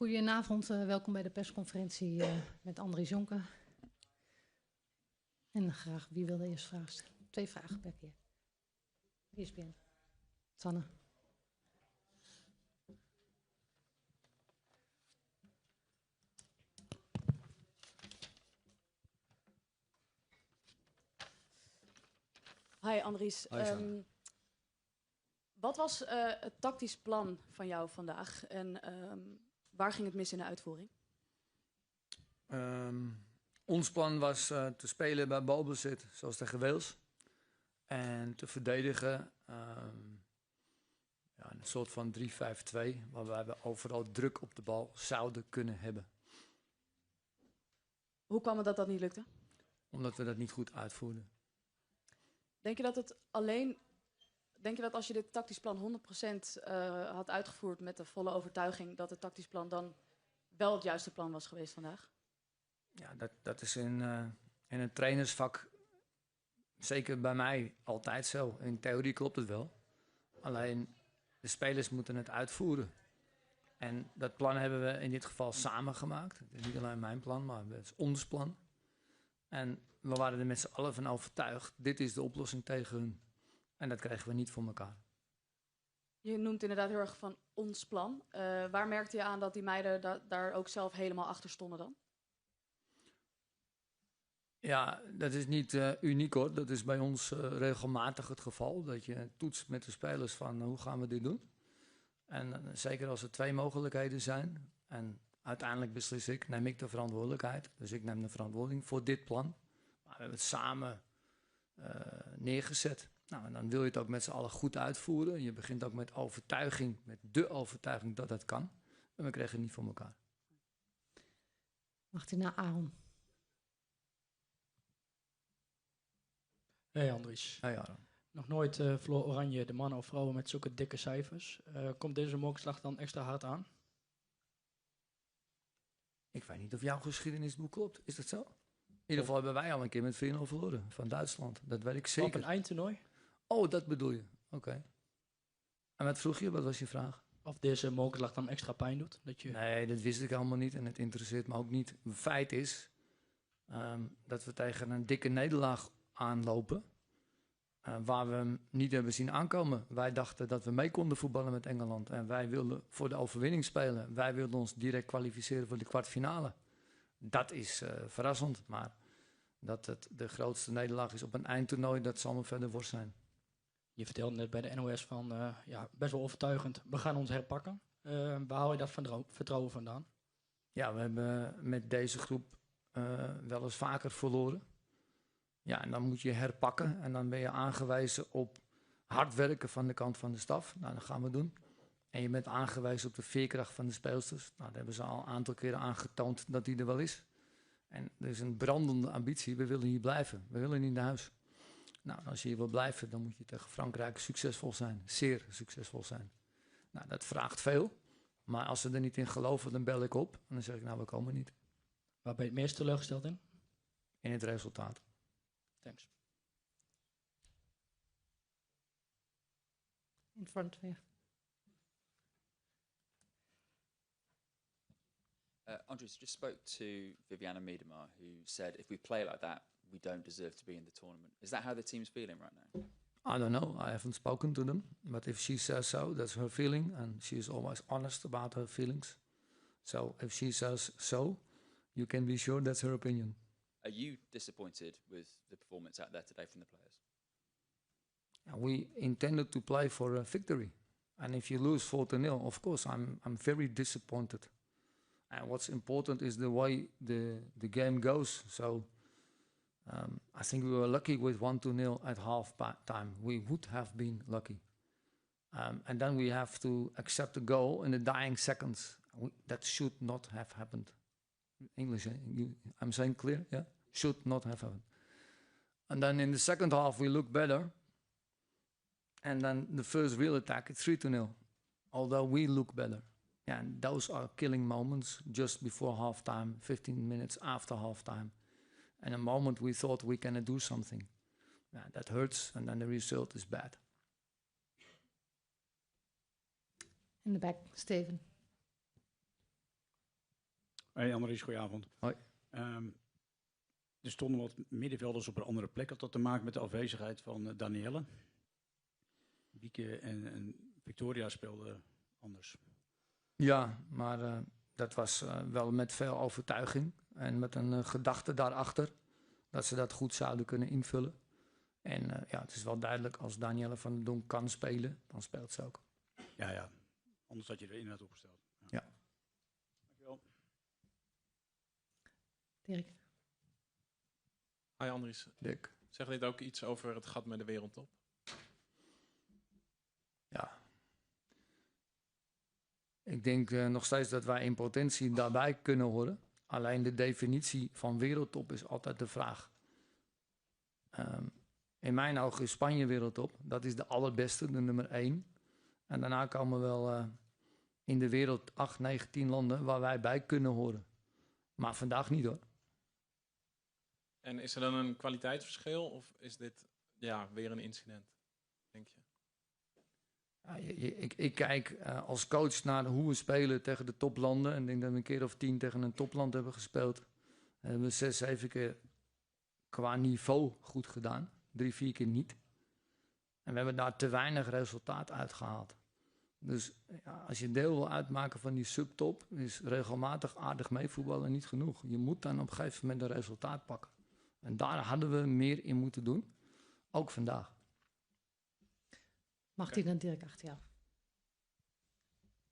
Goedenavond, welkom bij de persconferentie met Andries Jonker. En graag, wie wil de eerste vraag stellen? 2 vragen per keer. Wie is binnen? Sanne. Hi Andries. Wat was het tactisch plan van jou vandaag en waar ging het mis in de uitvoering? Ons plan was te spelen bij balbezit, zoals tegen Wales. En te verdedigen een soort van 3-5-2, waarbij we overal druk op de bal zouden kunnen hebben. Hoe kwam het dat dat niet lukte? Omdat we dat niet goed uitvoerden. Denk je dat als je dit tactisch plan 100% had uitgevoerd met de volle overtuiging, dat het tactisch plan dan wel het juiste plan was geweest vandaag? Ja, dat is in een trainersvak, zeker bij mij, altijd zo. In theorie klopt het wel. Alleen, de spelers moeten het uitvoeren. En dat plan hebben we in dit geval samen gemaakt. Het is niet alleen mijn plan, maar het is ons plan. En we waren er met z'n allen van overtuigd, dit is de oplossing tegen hun. En dat kregen we niet voor elkaar. Je noemt inderdaad heel erg van ons plan. Waar merkte je aan dat die meiden daar ook zelf helemaal achter stonden dan? Ja, dat is niet uniek hoor. Dat is bij ons regelmatig het geval. Dat je toetst met de spelers van hoe gaan we dit doen. En zeker als er 2 mogelijkheden zijn. En uiteindelijk beslis ik, neem ik de verantwoordelijkheid. Dus ik neem de verantwoording voor dit plan. Maar we hebben het samen neergezet. Nou, en dan wil je het ook met z'n allen goed uitvoeren. Je begint ook met overtuiging, met de overtuiging dat dat kan. En we kregen het niet voor elkaar. Mag u naar Aaron? Hey Andries. Hey Aaron. Nog nooit verloor Oranje de mannen of vrouwen met zulke dikke cijfers. Komt deze mokerslag dan extra hard aan? Ik weet niet of jouw geschiedenisboek klopt. Is dat zo? In ieder geval hebben wij al een keer met 4-0 verloren van Duitsland. Dat weet ik zeker. Op een eindtoernooi? Oh, dat bedoel je. Oké. En wat vroeg je? Wat was je vraag? Of deze mokerslag dan extra pijn doet? Nee, dat wist ik allemaal niet en het interesseert me ook niet. Het feit is dat we tegen een dikke nederlaag aanlopen. Waar we hem niet hebben zien aankomen. Wij dachten dat we mee konden voetballen met Engeland. En wij wilden voor de overwinning spelen. Wij wilden ons direct kwalificeren voor de kwartfinale. Dat is verrassend, maar dat het de grootste nederlaag is op een eindtoernooi, dat zal me verder worst zijn. Je vertelde net bij de NOS van, best wel overtuigend, we gaan ons herpakken. Waar haal je dat vertrouwen vandaan? Ja, we hebben met deze groep wel eens vaker verloren. Ja, en dan moet je herpakken en dan ben je aangewezen op hard werken van de kant van de staf. Nou, dat gaan we doen. En je bent aangewezen op de veerkracht van de speelsters. Nou, daar hebben ze al een aantal keren aangetoond dat die er wel is. En er is een brandende ambitie, we willen hier blijven. We willen niet naar huis. Nou, als je hier wil blijven, dan moet je tegen Frankrijk succesvol zijn. Zeer succesvol zijn. Nou, dat vraagt veel. Maar als ze er niet in geloven, dan bel ik op. En dan zeg ik, nou, we komen niet. Waar ben je het meest teleurgesteld in? In het resultaat. Thanks. In front weer. Andres just spoke to Viviana Miedema, who said if we play like that, we don't deserve to be in the tournament. Is that how the team's feeling right now? I don't know. I haven't spoken to them. But if she says so, that's her feeling. And she is always honest about her feelings. So if she says so, you can be sure that's her opinion. Are you disappointed with the performance out there today from the players? We intended to play for a victory. And if you lose 4-0, of course, I'm very disappointed. And what's important is the way the game goes. So I think we were lucky with 1-0 at half time. We would have been lucky. And then we have to accept the goal in the dying seconds. That should not have happened. English, I'm saying clear? Yeah? Should not have happened. And then in the second half, we look better. And then the first real attack, 3-0. Although we look better. Yeah, and those are killing moments just before halftime, 15 minutes after halftime. And a moment we thought we can do something. Yeah, that hurts, and then the result is bad. In the back, Steven. Hey Andries, goedenavond. Hoi. Er stonden wat middenvelders op een andere plek. Had dat te maken met de afwezigheid van Danielle? Bieke en Victoria speelden anders. Ja, maar dat was wel met veel overtuiging en met een gedachte daarachter dat ze dat goed zouden kunnen invullen. En ja, het is wel duidelijk, als Danielle van der Donk kan spelen, dan speelt ze ook. Ja. Anders had je er inderdaad opgesteld. Ja. Dankjewel. Dirk. Hi Andries, Dick. zeg dit ook iets over het gat met de wereldtop? Ja. Ik denk nog steeds dat wij in potentie daarbij kunnen horen. Alleen de definitie van wereldtop is altijd de vraag. In mijn ogen is Spanje wereldtop. Dat is de allerbeste, de nummer 1. En daarna komen wel in de wereld 8, 9, 10 landen waar wij bij kunnen horen. Maar vandaag niet hoor. En is er dan een kwaliteitsverschil of is dit weer een incident, denk je? Ja, ik kijk als coach naar hoe we spelen tegen de toplanden. En ik denk dat we een keer of 10 tegen een topland hebben gespeeld. En hebben we 6, 7 keer qua niveau goed gedaan. 3, 4 keer niet. En we hebben daar te weinig resultaat uitgehaald. Dus ja, als je deel wil uitmaken van die subtop, is regelmatig aardig meevoetballen niet genoeg. Je moet dan op een gegeven moment een resultaat pakken. En daar hadden we meer in moeten doen. Ook vandaag. Mag die dan Dirk achter jou?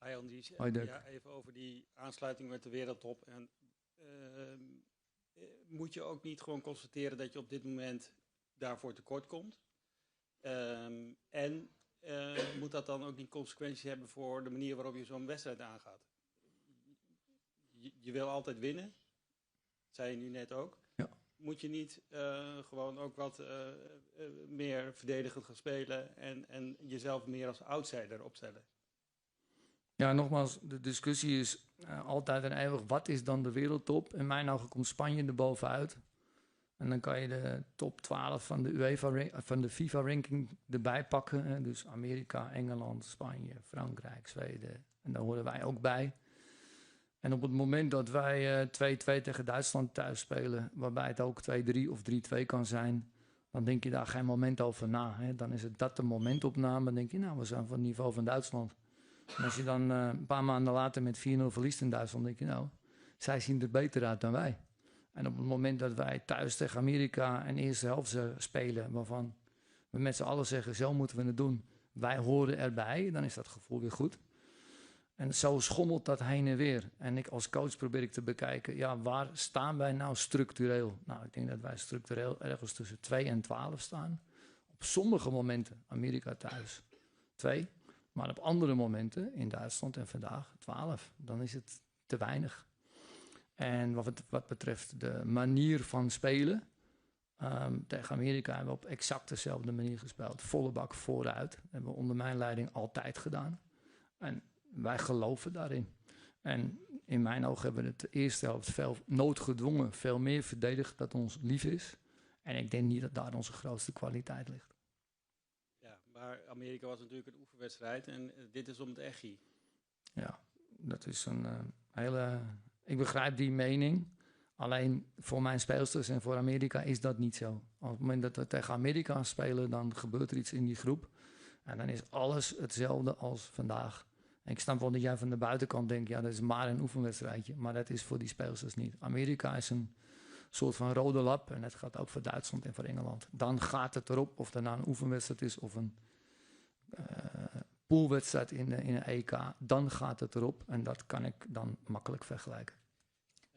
Hi Andries. Hoi Dirk. Ja, even over die aansluiting met de wereldtop. En, moet je ook niet gewoon constateren dat je op dit moment daarvoor tekort komt? Moet dat dan ook niet consequenties hebben voor de manier waarop je zo'n wedstrijd aangaat? Je wil altijd winnen, dat zei je nu net ook. Ja. Moet je niet gewoon ook wat meer verdedigend gaan spelen en jezelf meer als outsider opstellen? Ja, nogmaals, de discussie is altijd en eeuwig, wat is dan de wereldtop? In mijn ogen komt Spanje er bovenuit. En dan kan je de top 12 van de UEFA, van de FIFA-ranking erbij pakken. Hè? Dus Amerika, Engeland, Spanje, Frankrijk, Zweden. En daar horen wij ook bij. En op het moment dat wij 2-2 tegen Duitsland thuis spelen, waarbij het ook 2-3 of 3-2 kan zijn, dan denk je daar geen moment over na. Hè? Dan is het dat de momentopname. Dan denk je, nou, we zijn van het niveau van Duitsland. En als je dan een paar maanden later met 4-0 verliest in Duitsland, denk je, nou, zij zien er beter uit dan wij. En op het moment dat wij thuis tegen Amerika een eerste helft spelen, waarvan we met z'n allen zeggen, zo moeten we het doen. Wij horen erbij, dan is dat gevoel weer goed. En zo schommelt dat heen en weer. En ik als coach probeer ik te bekijken, ja, waar staan wij nou structureel? Nou, ik denk dat wij structureel ergens tussen 2 en 12 staan. Op sommige momenten, Amerika thuis, 2. Maar op andere momenten, in Duitsland en vandaag, 12. Dan is het te weinig. En wat betreft de manier van spelen, tegen Amerika hebben we op exact dezelfde manier gespeeld. Volle bak vooruit. Dat hebben we onder mijn leiding altijd gedaan. En wij geloven daarin. En in mijn ogen hebben we het de eerste helft veel noodgedwongen, veel meer verdedigd dat ons lief is. En ik denk niet dat daar onze grootste kwaliteit ligt. Ja, maar Amerika was natuurlijk een oefenwedstrijd en dit is om het echi. Ja, dat is een hele... Ik begrijp die mening. Alleen voor mijn speelsters en voor Amerika is dat niet zo. Op het moment dat we tegen Amerika spelen, dan gebeurt er iets in die groep. En dan is alles hetzelfde als vandaag. En ik snap wel dat jij van de buitenkant denkt, ja, dat is maar een oefenwedstrijdje. Maar dat is voor die speelsters niet. Amerika is een soort van rode lap. En dat gaat ook voor Duitsland en voor Engeland. Dan gaat het erop of er nou een oefenwedstrijd is of een poolwedstrijd in een EK. Dan gaat het erop. En dat kan ik dan makkelijk vergelijken.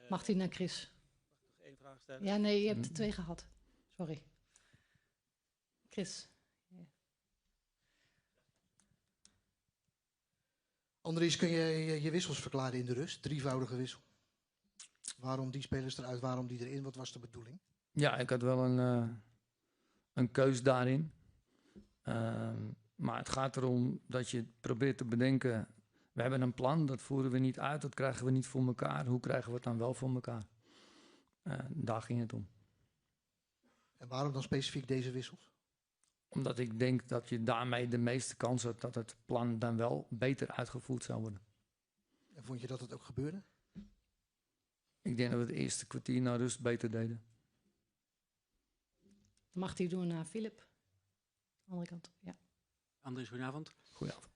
Mag die naar Chris? Mag ik nog één vraag stellen? Ja, nee, je hebt er 2 gehad. Sorry. Chris. Andries, kun je je wissels verklaren in de rust? 3voudige wissel. Waarom die spelers eruit, waarom die erin? Wat was de bedoeling? Ja, ik had wel een keus daarin. Maar het gaat erom dat je probeert te bedenken, we hebben een plan, dat voeren we niet uit, dat krijgen we niet voor elkaar. Hoe krijgen we het dan wel voor elkaar? Daar ging het om. En waarom dan specifiek deze wissels? Omdat ik denk dat je daarmee de meeste kans hebt dat het plan dan wel beter uitgevoerd zou worden. En vond je dat het ook gebeurde? Ik denk dat we het eerste kwartier naar rust beter deden. Dan mag hij doen naar Philip. Andere kant, ja. Andries, goedenavond. Goedenavond.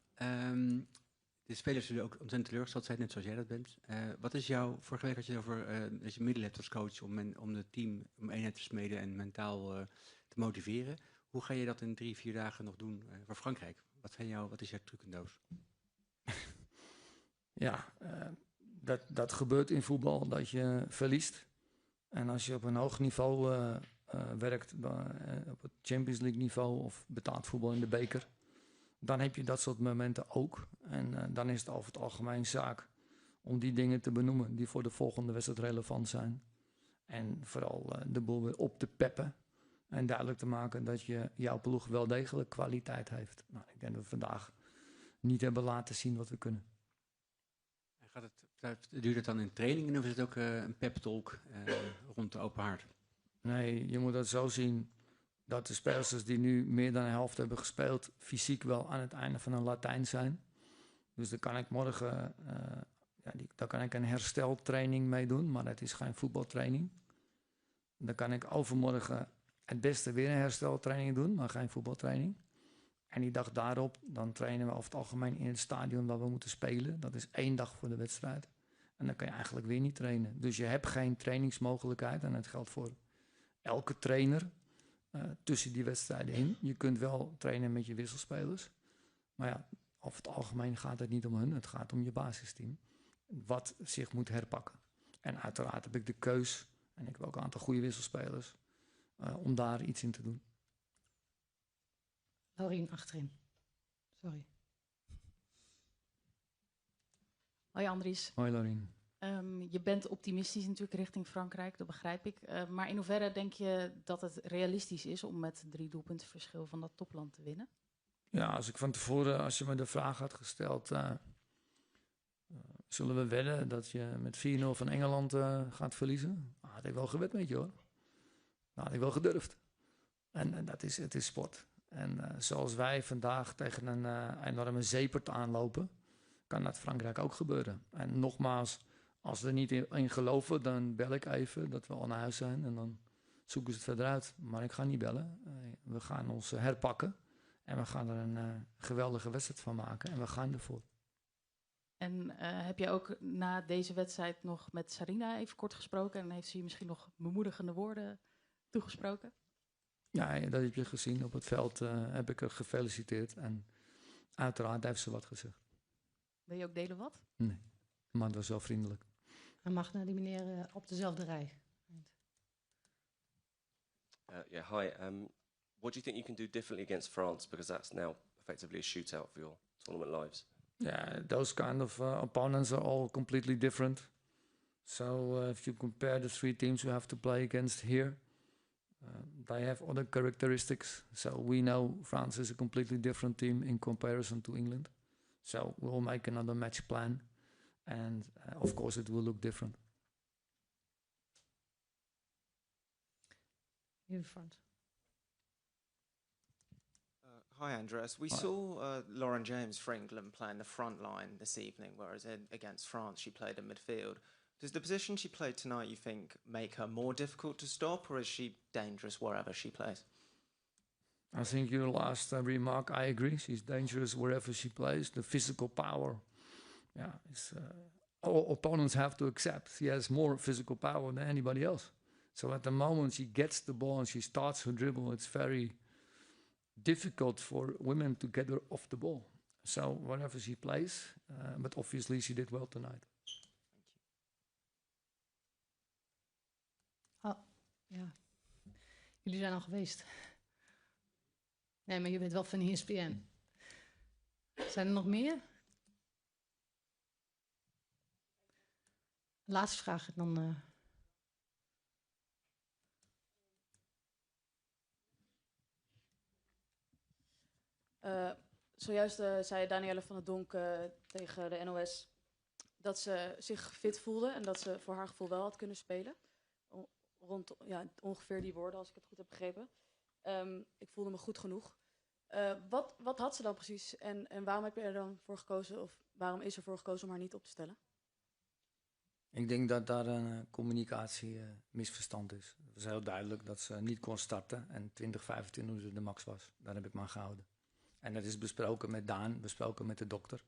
De spelers zullen ook ontzettend teleurgesteld zijn, net zoals jij dat bent. Wat is vorige week had je het over dat je middelen hebt als coach om het team om eenheid te smeden en mentaal te motiveren. Hoe ga je dat in 3-4 dagen nog doen voor Frankrijk? Wat is jouw trucendoos? Ja, dat gebeurt in voetbal, dat je verliest. En als je op een hoog niveau werkt, op het Champions League niveau of betaald voetbal in de beker, dan heb je dat soort momenten ook. En dan is het over het algemeen zaak om die dingen te benoemen die voor de volgende wedstrijd relevant zijn. En vooral de boel weer op te peppen en duidelijk te maken dat jouw ploeg wel degelijk kwaliteit heeft. Nou, ik denk dat we vandaag niet hebben laten zien wat we kunnen. Duurt het dan in trainingen of is het ook een pep-talk rond de open haard? Nee, je moet het zo zien dat de spelers die nu meer dan een helft hebben gespeeld, fysiek wel aan het einde van een Latijn zijn. Dus daar kan ik morgen daar kan ik een hersteltraining mee doen, maar het is geen voetbaltraining. Dan kan ik overmorgen het beste weer een hersteltraining doen, maar geen voetbaltraining. En die dag daarop, dan trainen we over het algemeen in het stadion waar we moeten spelen. Dat is 1 dag voor de wedstrijd. En dan kan je eigenlijk weer niet trainen. Dus je hebt geen trainingsmogelijkheid. En dat geldt voor elke trainer tussen die wedstrijden in. Je kunt wel trainen met je wisselspelers. Maar ja, over het algemeen gaat het niet om hun. Het gaat om je basisteam. Wat zich moet herpakken. En uiteraard heb ik de keus, en ik heb ook een aantal goede wisselspelers, om daar iets in te doen. Laurien achterin. Sorry. Hoi Andries. Hoi Laurien. Je bent optimistisch natuurlijk richting Frankrijk, dat begrijp ik. Maar in hoeverre denk je dat het realistisch is om met 3 doelpunten verschil van dat topland te winnen? Ja, als ik van tevoren, als je me de vraag had gesteld, zullen we wedden dat je met 4-0 van Engeland gaat verliezen? Nou, had ik wel gewed met je hoor. Dat had ik wel gedurfd. En het is sport. En zoals wij vandaag tegen een enorme zeepert aanlopen, kan dat Frankrijk ook gebeuren. En nogmaals, als ze er niet in geloven, dan bel ik even dat we al naar huis zijn. En dan zoeken ze het verder uit. Maar ik ga niet bellen. We gaan ons herpakken. En we gaan er een geweldige wedstrijd van maken. En we gaan ervoor. En heb je ook na deze wedstrijd nog met Sarina even kort gesproken? En heeft ze je misschien nog bemoedigende woorden toegesproken? Ja, dat heb je gezien. Op het veld heb ik haar gefeliciteerd. En uiteraard heeft ze wat gezegd. Wil je ook delen wat? Nee, maar het was wel vriendelijk. Hij mag naar die meneer op dezelfde rij. Hi. What do you think you can do differently against France? Because that's now effectively a shootout for your tournament lives. Yeah, those kind of opponents are all completely different. So if you compare the 3 teams we have to play against here, they have other characteristics. So we know France is a completely different team in comparison to England. So we'll make another match plan. And of course it will look different. In front. Hi, Andreas. We saw Lauren James for England play in the front line this evening, whereas against France she played in midfield. Does the position she played tonight, you think, make her more difficult to stop, or is she dangerous wherever she plays? I think your last remark, I agree. She's dangerous wherever she plays. The physical power, all opponents have to accept. She has more physical power than anybody else. So at the moment she gets the ball and she starts her dribble, it's very difficult for women to get her off the ball. So wherever she plays, but obviously she did well tonight. Oh, ja. Jullie zijn al geweest. Nee, maar je bent wel van ESPN. Zijn er nog meer? Laatste vraag dan. Zojuist zei Danielle van der Donk tegen de NOS dat ze zich fit voelde en dat ze voor haar gevoel wel had kunnen spelen. Rond ongeveer die woorden, als ik het goed heb begrepen. Ik voelde me goed genoeg. Wat had ze dan precies en waarom heb je er dan voor gekozen, of waarom is er voor gekozen om haar niet op te stellen? Ik denk dat daar een communicatie misverstand is. Het was heel duidelijk dat ze niet kon starten en 20, 25 minuten de max was. Daar heb ik me aan gehouden. En dat is besproken met Daan, besproken met de dokter.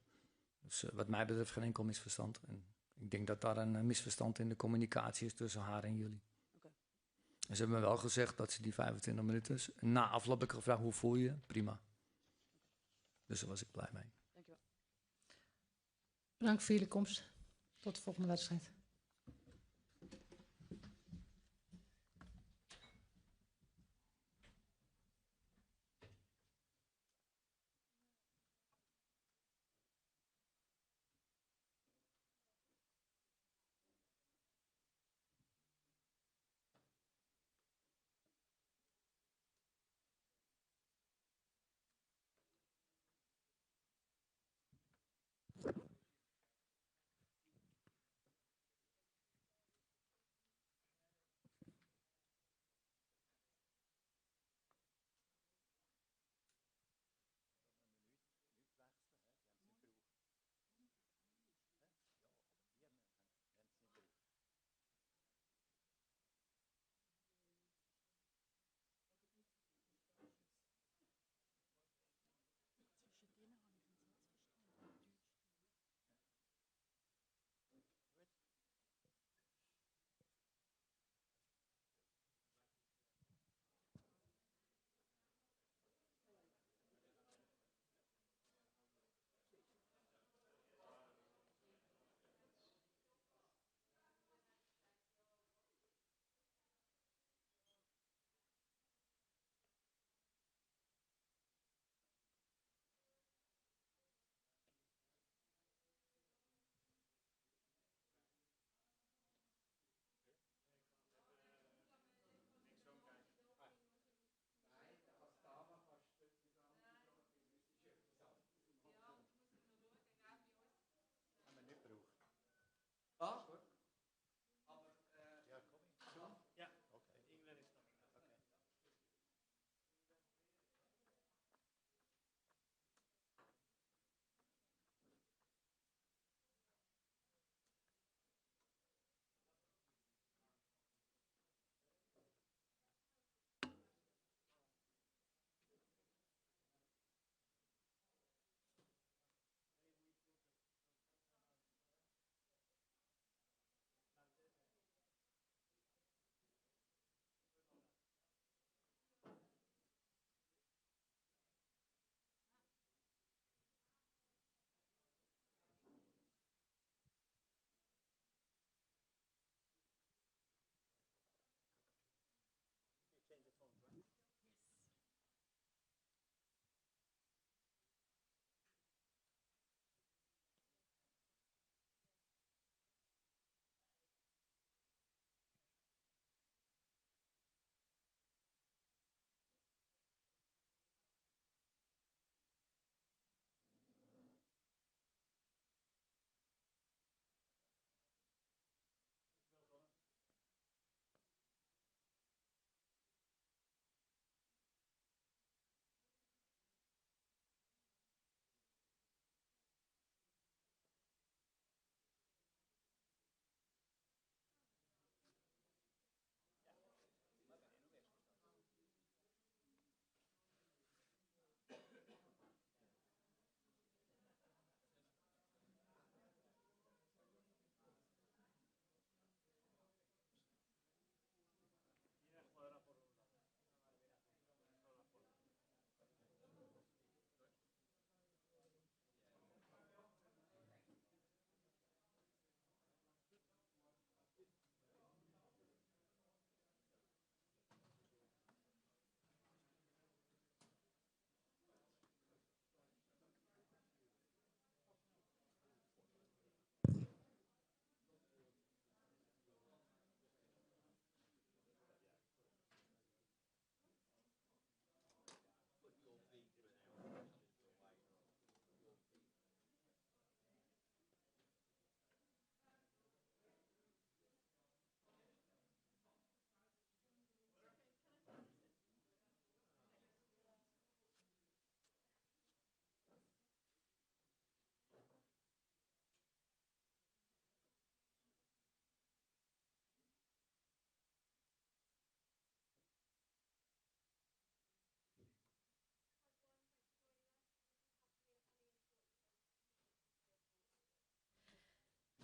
Dus wat mij betreft geen enkel misverstand. En ik denk dat daar een misverstand in de communicatie is tussen haar en jullie. Okay. En ze hebben me wel gezegd dat ze die 25 minuten... Na afloop heb ik gevraagd, hoe voel je? Prima. Dus daar was ik blij mee. Dankjewel. Bedankt voor jullie komst. Tot de volgende wedstrijd.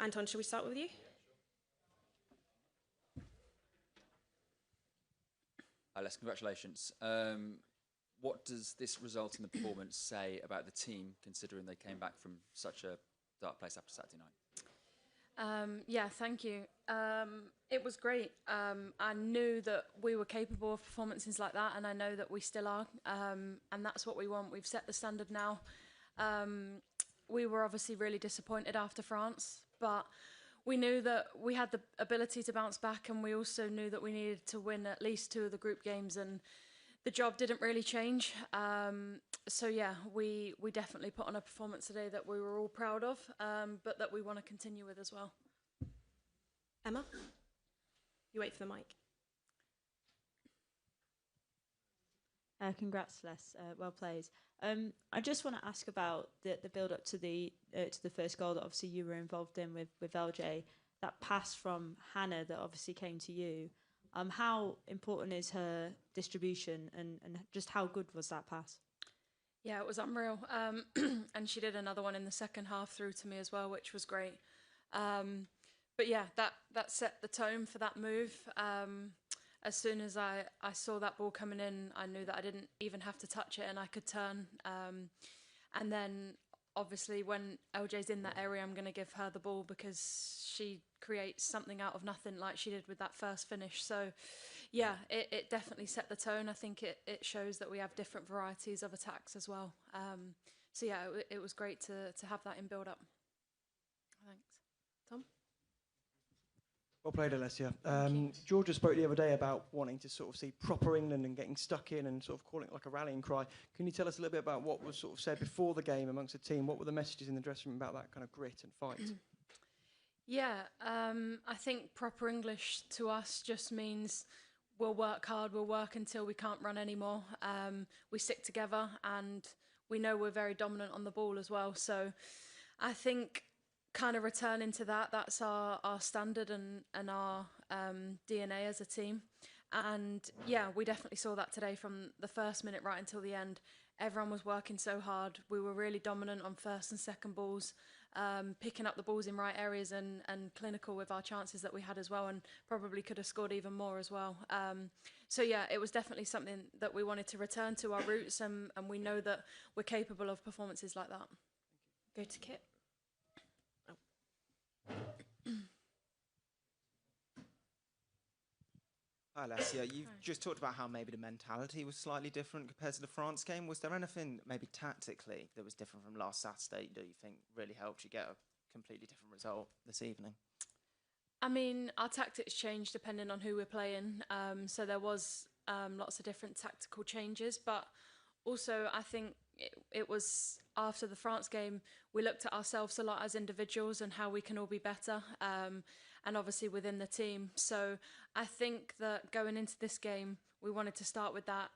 Anton, shall we start with you? Les, congratulations. What does this result in the performance say about the team, considering they came back from such a dark place after Saturday night? Yeah, thank you. It was great. I knew that we were capable of performances like that, and I know that we still are. And that's what we want. We've set the standard now. We were obviously really disappointed after France, but we knew that we had the ability to bounce back, and we also knew that we needed to win at least 2 of the group games, and the job didn't really change. So yeah, we definitely put on a performance today that we were all proud of, but that we want to continue with as well. Emma, you wait for the mic. Congrats, Les. Well played. I just want to ask about the build up to the first goal that obviously you were involved in with LJ. That pass from Hannah that obviously came to you. How important is her distribution, and just how good was that pass? Yeah, it was unreal. And she did another one in the second half through to me as well, which was great. But yeah, that set the tone for that move. As soon as I saw that ball coming in, I knew that I didn't even have to touch it and I could turn. And then obviously when LJ's in that area, I'm going to give her the ball because she creates something out of nothing like she did with that first finish. So yeah, it definitely set the tone. I think it shows that we have different varieties of attacks as well. So yeah, it was great to have that in build-up. Thanks. Tom? Well played, Alessia. Georgia spoke the other day about wanting to sort of see proper England and getting stuck in and sort of calling it like a rallying cry. Can you tell us a little bit about what was sort of said before the game amongst the team? What were the messages in the dressing room about that kind of grit and fight? Yeah, I think proper English to us just means we'll work hard, we'll work until we can't run anymore. We stick together and we know we're very dominant on the ball as well. So I think kind of returning to that's our standard and our DNA as a team. And yeah, we definitely saw that today from the first minute right until the end. Everyone was working so hard. We were really dominant on first and second balls, picking up the balls in right areas and clinical with our chances that we had as well, and probably could have scored even more as well. So yeah, it was definitely something that we wanted to return to our roots, and we know that we're capable of performances like that. Go to Kit. Hi, Alessia. You've just talked about how maybe the mentality was slightly different compared to the France game. Was there anything maybe tactically that was different from last Saturday that you think really helped you get a completely different result this evening? I mean, our tactics changed depending on who we're playing. So there was lots of different tactical changes, but also I think it was after the France game, we looked at ourselves a lot as individuals and how we can all be better, and obviously within the team. So I think that going into this game, we wanted to start with that,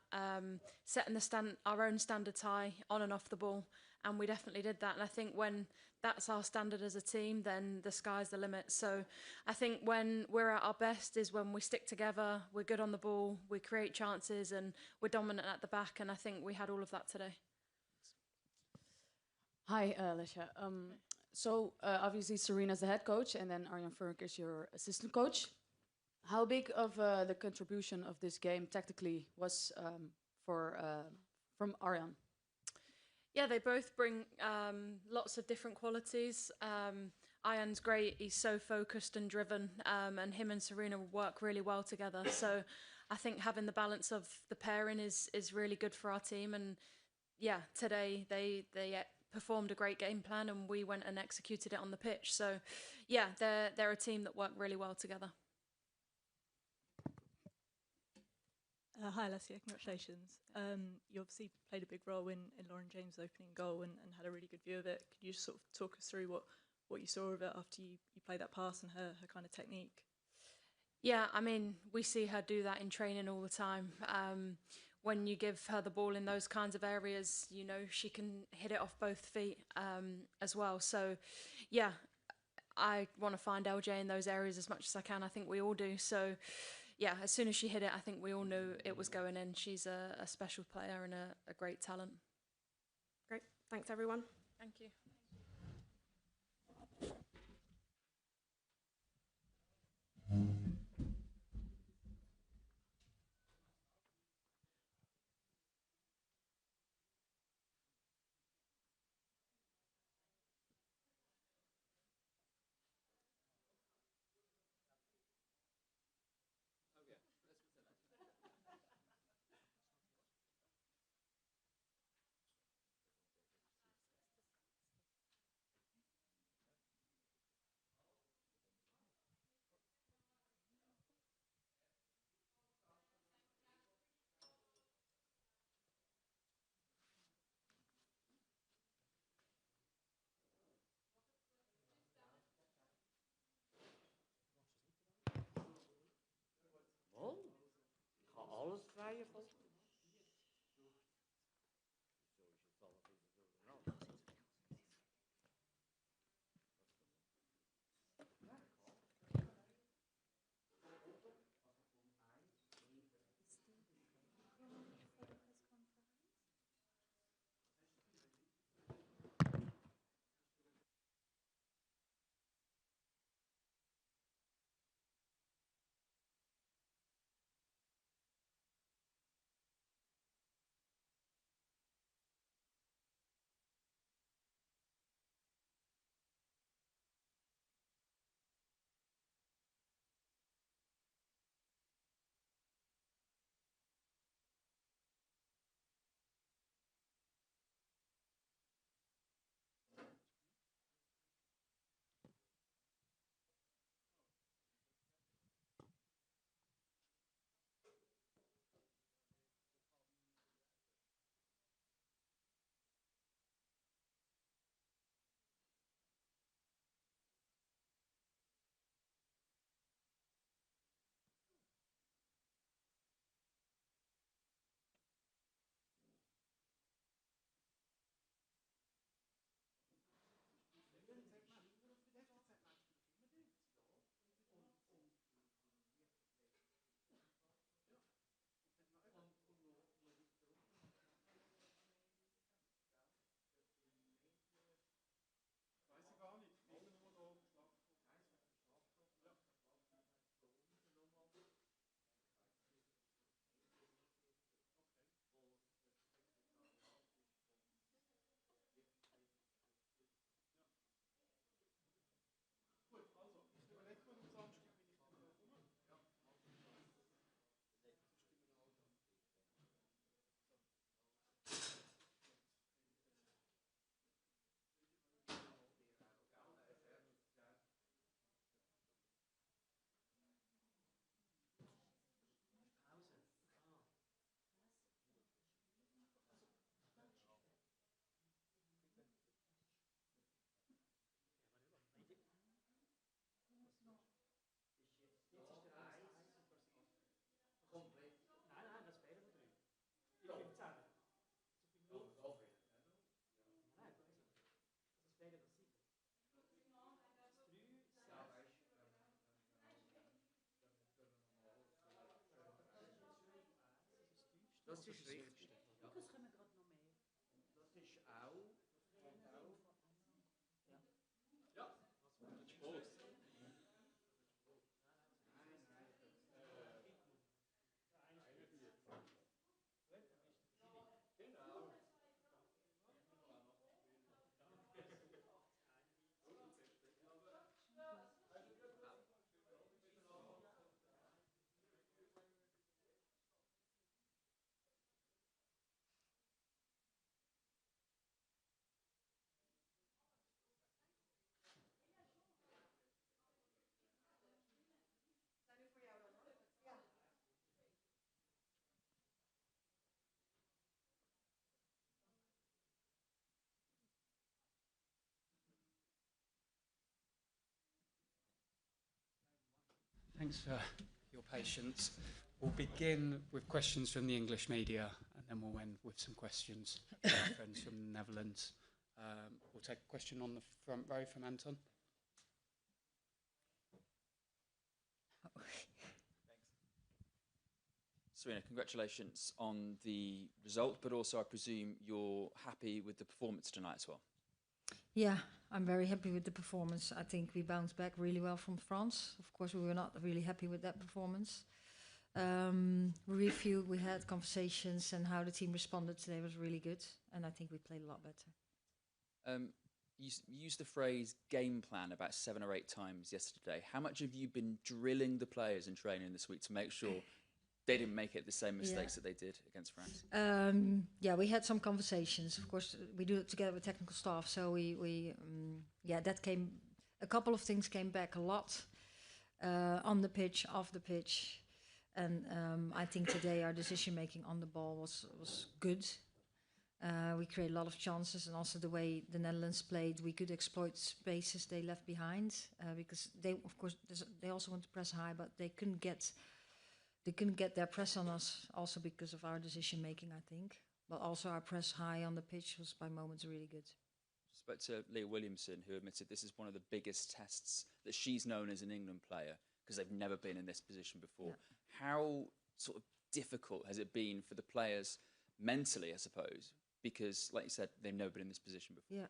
setting our own standards high on and off the ball, and we definitely did that. And I think when that's our standard as a team, then the sky's the limit. So I think when we're at our best is when we stick together, we're good on the ball, we create chances, and we're dominant at the back, and I think we had all of that today. Hi, Lesja. So obviously Serena's the head coach, and then Arjan Furk is your assistant coach. How big of the contribution of this game tactically was from Arjan? Yeah, they both bring lots of different qualities. Arjan's great; he's so focused and driven, and him and Serena work really well together. So I think having the balance of the pairing is really good for our team. And yeah, today they performed a great game plan, and we went and executed it on the pitch. So yeah, they're a team that work really well together. Hi, Alessia. Congratulations. You obviously played a big role in Lauren James' opening goal and had a really good view of it. Could you just sort of talk us through what you saw of it after you played that pass and her kind of technique? Yeah, I mean, we see her do that in training all the time. When you give her the ball in those kinds of areas, you know, she can hit it off both feet as well. So, yeah, I want to find LJ in those areas as much as I can. I think we all do. So, yeah, as soon as she hit it, I think we all knew it was going in. She's a special player and a great talent. Great. Thanks, everyone. Thank you. alles draaien volgens mij. Das ist richtig. Ja. Das können wir gerade noch mehr. Das ist auch. Ja. Ja. Das ist groß. Nein, nein. Genau. Thanks for your patience. We'll begin with questions from the English media, and then we'll end with some questions from our friends from the Netherlands. We'll take a question on the front row from Anton. Serena, congratulations on the result, but also I presume you're happy with the performance tonight as well. Yeah, I'm very happy with the performance. I think we bounced back really well from France. Of course, we were not really happy with that performance. Review, we had conversations, and how the team responded today was really good, and I think we played a lot better. You used the phrase game plan about 7 or 8 times yesterday. How much have you been drilling the players in training this week to make sure they didn't make it the same mistakes that they did against France? Yeah, we had some conversations. Of course, we do it together with technical staff. So that came. A couple of things came back a lot on the pitch, off the pitch, and I think today our decision making on the ball was good. We created a lot of chances, and also the way the Netherlands played, we could exploit spaces they left behind because they, of course, they also want to press high, but they couldn't get they couldn't get their press on us, also because of our decision making, I think. But also our press high on the pitch was by moments really good. Spoke to Leah Williamson, who admitted this is one of the biggest tests that she's known as an England player because they've never been in this position before. Yeah. How sort of difficult has it been for the players mentally, I suppose? Because, like you said, they've never been in this position before. Yeah.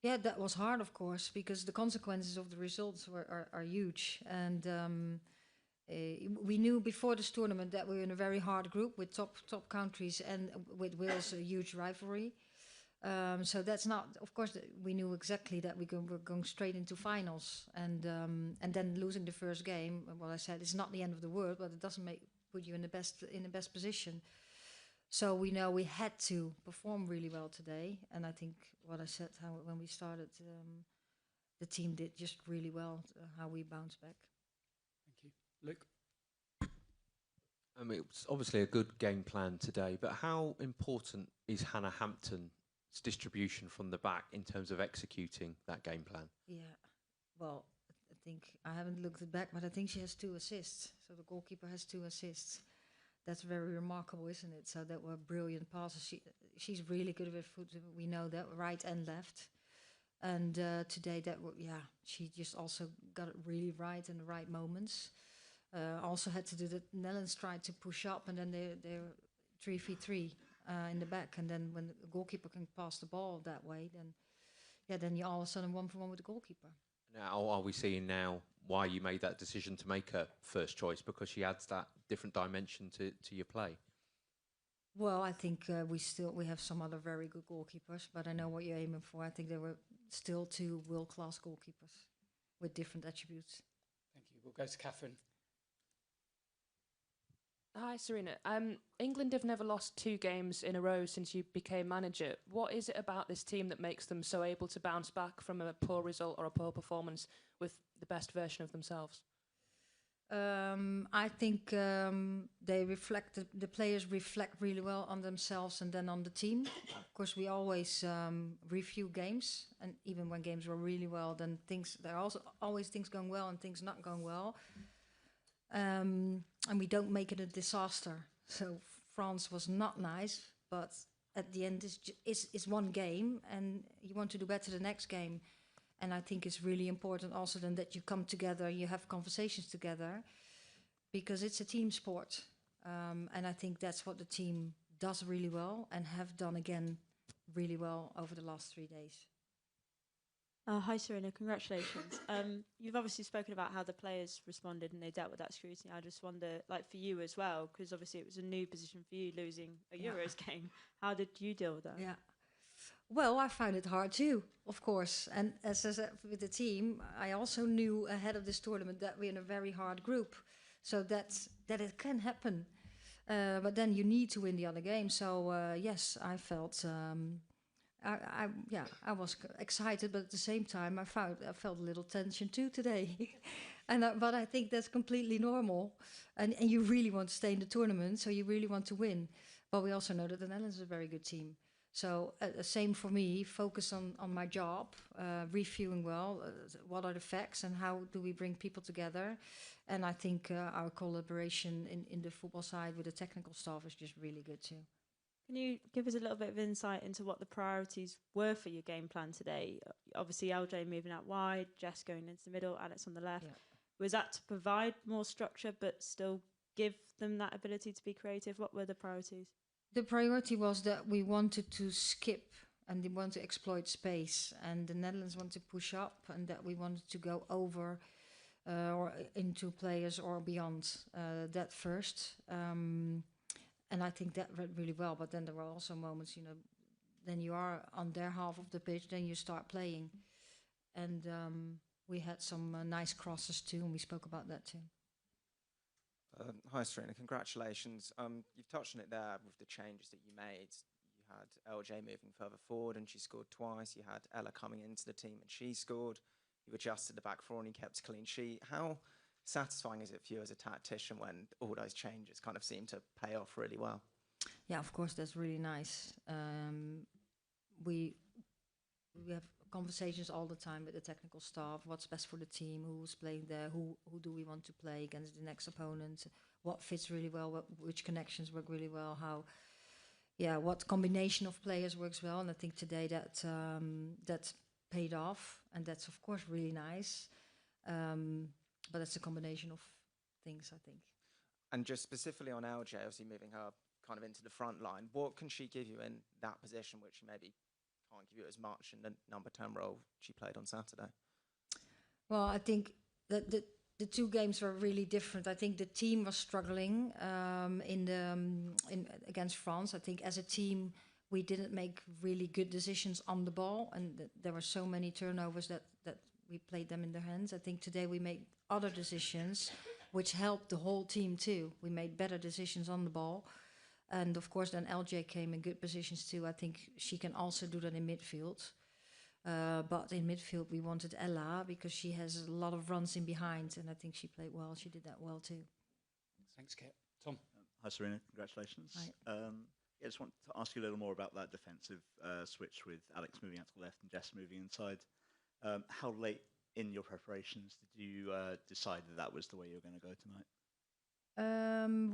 Yeah, that was hard, of course, because the consequences of the results are huge. And we knew before this tournament that we were in a very hard group with top countries and with Wales, a huge rivalry. So that's not, of course, we knew exactly that we were going straight into finals. And then losing the first game, well, I said, it's not the end of the world, but it doesn't put you in the best position. So we know we had to perform really well today, and I think what I said when we started, the team did just really well. How we bounced back. Thank you, Luke. It was obviously a good game plan today, but how important is Hannah Hampton's distribution from the back in terms of executing that game plan? Yeah, well, I think I haven't looked it back, but I think she has 2 assists. So the goalkeeper has 2 assists. That's very remarkable, isn't it? So that were brilliant passes. She's really good with foot. We know that, right and left. And today, she just also got it really right in the right moments. Also had to do the Netherlands tried to push up, and then they're 3v3 in the back. And then when the goalkeeper can pass the ball that way, then you all of a sudden 1-for-1 with the goalkeeper. Now, are we seeing now why you made that decision to make her first choice? Because she adds that different dimension to your play. Well, I think we have some other very good goalkeepers, but I know what you're aiming for. I think there were still 2 world-class goalkeepers with different attributes. Thank you. We'll go to Catherine. Hi, Serena. England have never lost 2 games in a row since you became manager. What is it about this team that makes them so able to bounce back from a poor result or a poor performance with the best version of themselves? I think the players reflect really well on themselves and then on the team. Of course, we always review games, and even when games were really well, then there are also always things going well and things not going well. And we don't make it a disaster. So France was not nice, but at the end it's one game, and you want to do better the next game. And I think it's really important also then that you come together, you have conversations together, because it's a team sport. And I think that's what the team does really well and have done again really well over the last 3 days. Hi, Serena. Congratulations. You've obviously spoken about how the players responded and they dealt with that scrutiny. I just wonder, like for you as well, because obviously it was a new position for you, losing a Euros game. How did you deal with that? Yeah. Well, I found it hard too, of course. And as I said, with the team, I also knew ahead of this tournament that we're in a very hard group. So that it can happen. But then you need to win the other game. So yes, I felt... I was excited, but at the same time, I felt a little tension too today. But I think that's completely normal. And you really want to stay in the tournament, so you really want to win. But we also know that the Netherlands is a very good team. So same for me, focus on my job, reviewing well, what are the facts and how do we bring people together. And I think our collaboration in the football side with the technical staff is just really good too. Can you give us a little bit of insight into what the priorities were for your game plan today? Obviously, LJ moving out wide, Jess going into the middle, Alex on the left. Yeah. Was that to provide more structure but still give them that ability to be creative? What were the priorities? The priority was that we wanted to skip and we want to exploit space, and the Netherlands want to push up, and that we wanted to go over or into players or beyond that first. And I think that went really well. But then there were also moments, then you are on their half of the pitch, then you start playing. And we had some nice crosses too, and we spoke about that too. Hi, Serena. Congratulations. You've touched on it there with the changes that you made. You had LJ moving further forward, and she scored twice. You had Ella coming into the team, and she scored. You adjusted the back four, and you kept a clean sheet. How satisfying is it for you as a tactician when all those changes kind of seem to pay off really well? Yeah, of course, that's really nice. We have conversations all the time with the technical staff. What's best for the team? Who's playing there? Who do we want to play against the next opponent? What fits really well? Which connections work really well? What combination of players works well? And I think today that's paid off, and that's of course really nice. But it's a combination of things, I think. And just specifically on LJ, obviously moving her kind of into the front line, what can she give you in that position, which she maybe can't give you as much in the number 10 role she played on Saturday? Well, I think that the two games were really different. I think the team was struggling against France. I think as a team, we didn't make really good decisions on the ball, and there were so many turnovers that we played them in their hands. I think today we made other decisions, which helped the whole team too. We made better decisions on the ball. And of course, then LJ came in good positions too. I think she can also do that in midfield. But in midfield, we wanted Ella because she has a lot of runs in behind. And I think she played well. She did that well too. Thanks, Kit. Tom. Hi, Serena. Congratulations. Hi. I just want to ask you a little more about that defensive switch with Alex moving out to the left and Jess moving inside. How late in your preparations did you decide that was the way you were going to go tonight?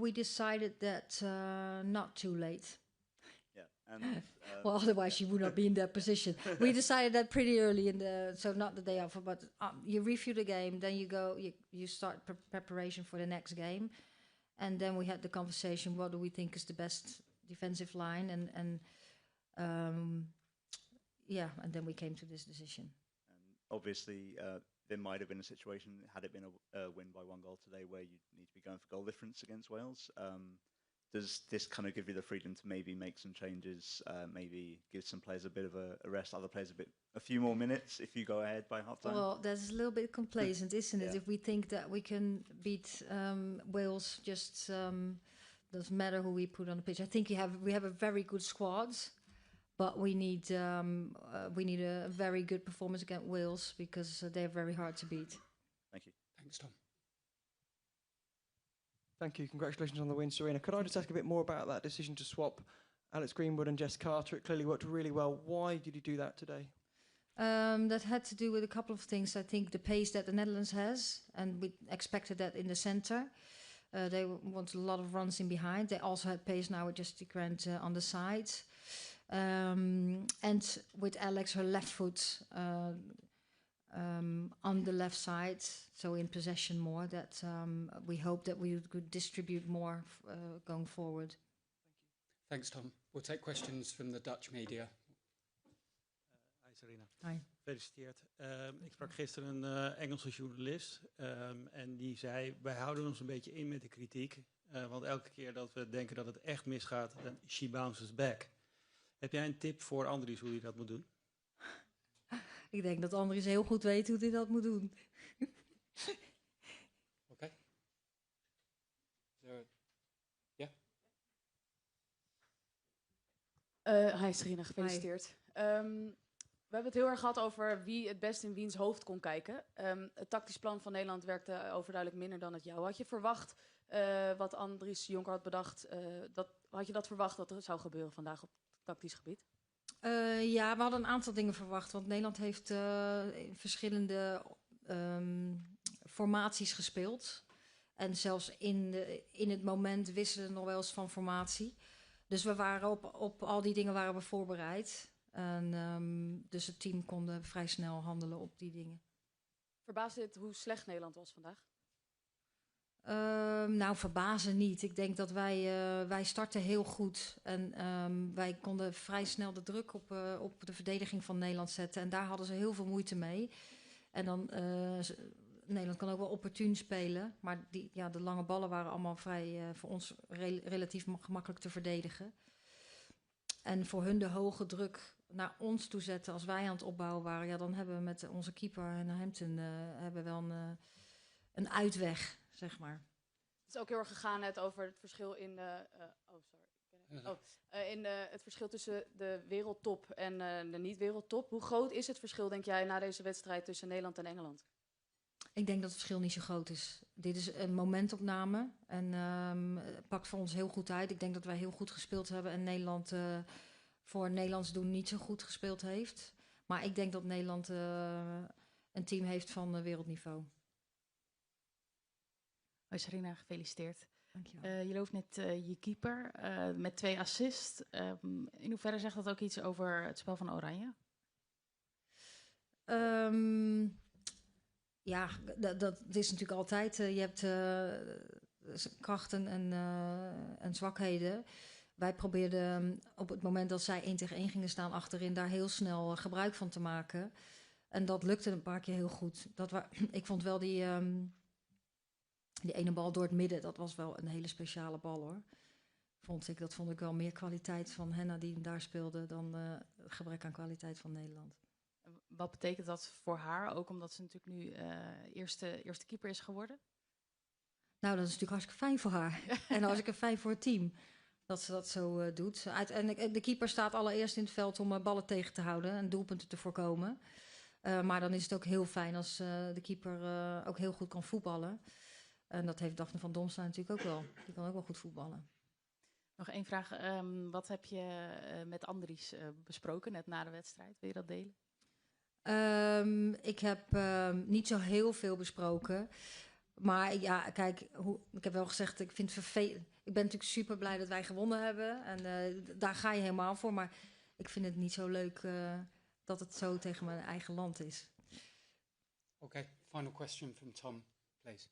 We decided that not too late. Yeah, and well, otherwise she would not be in that position. We decided that pretty early so not the day after, but you review the game, then you start preparation for the next game, and then we had the conversation. What do we think is the best defensive line, and then we came to this decision. Obviously, there might have been a situation, had it been a win by 1 goal today, where you need to be going for goal difference against Wales. Does this kind of give you the freedom to maybe make some changes, maybe give some players a bit of a rest, other players a few more minutes if you go ahead by half time? Well, that's a little bit complacent, isn't it? Yeah. If we think that we can beat Wales, just doesn't matter who we put on the pitch. I think we have a very good squad. But we need a very good performance against Wales because they're very hard to beat. Thank you. Thanks, Tom. Thank you. Congratulations on the win, Serena. Could I just ask a bit more about that decision to swap Alex Greenwood and Jess Carter? It clearly worked really well. Why did you do that today? That had to do with a couple of things. I think the pace that the Netherlands has, and we expected that in the centre. They want a lot of runs in behind. They also had pace now with Jess Grant on the sides. And with Alex, her left foot on the left side, so in possession more, that we hope that we could distribute more going forward. Thanks, Tom. We'll take questions from the Dutch media. Hi Serena. Hi. Gefeliciteerd. Ik sprak gisteren een Engelse journalist en die zei, wij houden ons een beetje in met de kritiek. Want elke keer dat we denken dat het echt misgaat, dan she bounces back. Heb jij een tip voor Andries hoe hij dat moet doen? Ik denk dat Andries heel goed weet hoe hij dat moet doen. Oké. Ja? Hi Serena, gefeliciteerd. We hebben het heel erg gehad over wie het best in wiens hoofd kon kijken. Het tactisch plan van Nederland werkte overduidelijk minder dan het jouw. Had je verwacht wat Andries Jonker had bedacht? Had je dat verwacht dat er zou gebeuren vandaag op tactisch gebied? Ja, we hadden een aantal dingen verwacht. Want Nederland heeft verschillende formaties gespeeld. En zelfs in het moment wisselen we nog wel eens van formatie. Dus we waren op al die dingen waren we voorbereid. En, dus het team kon vrij snel handelen op die dingen. Verbaasde het hoe slecht Nederland was vandaag? Nou, verbazen niet. Ik denk dat wij starten heel goed. En wij konden vrij snel de druk op de verdediging van Nederland zetten. En daar hadden ze heel veel moeite mee. En dan, Nederland kan ook wel opportun spelen. Maar de lange ballen waren allemaal vrij voor ons relatief gemakkelijk te verdedigen. En voor hun de hoge druk naar ons toe zetten als wij aan het opbouwen waren. Ja, dan hebben we met onze keeper en Hampton hebben we wel een uitweg, zeg maar. Het is ook heel erg gegaan net over het verschil in het verschil tussen de wereldtop en de niet-wereldtop. Hoe groot is het verschil, denk jij, na deze wedstrijd tussen Nederland en Engeland? Ik denk dat het verschil niet zo groot is. Dit is een momentopname en het pakt voor ons heel goed uit. Ik denk dat wij heel goed gespeeld hebben en Nederland voor Nederlands doen niet zo goed gespeeld heeft. Maar ik denk dat Nederland een team heeft van wereldniveau. Hoi Sarina, gefeliciteerd. Dankjewel. Je loopt net je keeper met 2 assists. In hoeverre zegt dat ook iets over het spel van Oranje? Ja, dat is natuurlijk altijd. Je hebt krachten en zwakheden. Wij probeerden op het moment dat zij 1 tegen 1 gingen staan achterin, daar heel snel gebruik van te maken. En dat lukte een paar keer heel goed. Ik vond wel die ene bal door het midden, dat was wel een hele speciale bal hoor. Dat vond ik wel meer kwaliteit van Henna die hem daar speelde dan gebrek aan kwaliteit van Nederland. Wat betekent dat voor haar, ook omdat ze natuurlijk nu eerste keeper is geworden? Nou, dat is natuurlijk hartstikke fijn voor haar. En hartstikke fijn voor het team dat ze dat zo doet. Uiteindelijk, de keeper staat allereerst in het veld om ballen tegen te houden en doelpunten te voorkomen. Maar dan is het ook heel fijn als de keeper ook heel goed kan voetballen. En dat heeft Daphne van Domslaan natuurlijk ook wel. Die kan ook wel goed voetballen. Nog 1 vraag. Wat heb je met Andries besproken net na de wedstrijd? Wil je dat delen? Ik heb niet zo heel veel besproken. Maar ja, kijk, ik heb wel gezegd, ik vind het vervelend. Ik ben natuurlijk super blij dat wij gewonnen hebben. En daar ga je helemaal voor. Maar ik vind het niet zo leuk dat het zo tegen mijn eigen land is. Okay, final question from Tom, please.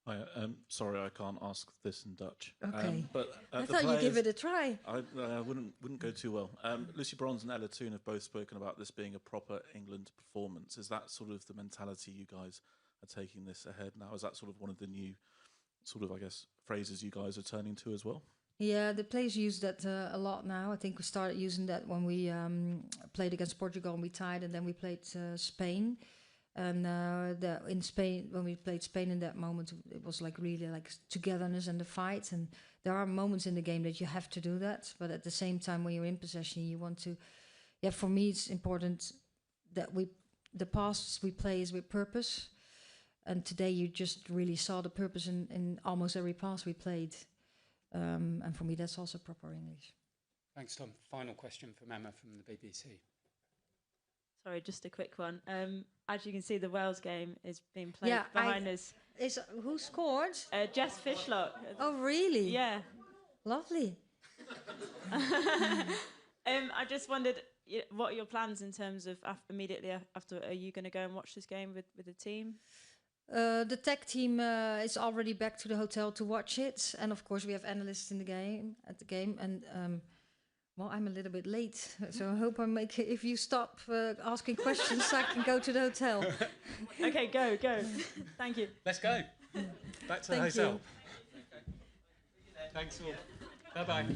Hi, sorry, I can't ask this in Dutch. Okay. But I thought you'd give it a try. I wouldn't go too well. Lucy Bronze and Ella Toon have both spoken about this being a proper England performance. Is that sort of the mentality you guys are taking this ahead now? Is that sort of one of the new sort of, I guess, phrases you guys are turning to as well? Yeah, the players use that a lot now. I think we started using that when we played against Portugal and we tied, and then we played Spain. And in Spain, when we played Spain in that moment, it was like really like togetherness and the fight. And there are moments in the game that you have to do that. But at the same time, when you're in possession, you want to... Yeah, for me, it's important that the passes we play is with purpose. And today you just really saw the purpose in almost every pass we played. And for me, that's also proper English. Thanks, Tom. Final question from Emma from the BBC. Sorry, just a quick one. As you can see, the Wales game is being played behind us. Who scored? Jess Fishlock. Oh, really? Yeah. Lovely. I just wondered, what are your plans in terms of immediately after? Are you going to go and watch this game with the team? The tech team is already back to the hotel to watch it, and of course we have analysts in the game and. Well, I'm a little bit late, so I hope if you stop asking questions, I can go to the hotel. Okay, go. Thank you. Let's go. Back to the hotel. Thanks all. Bye-bye.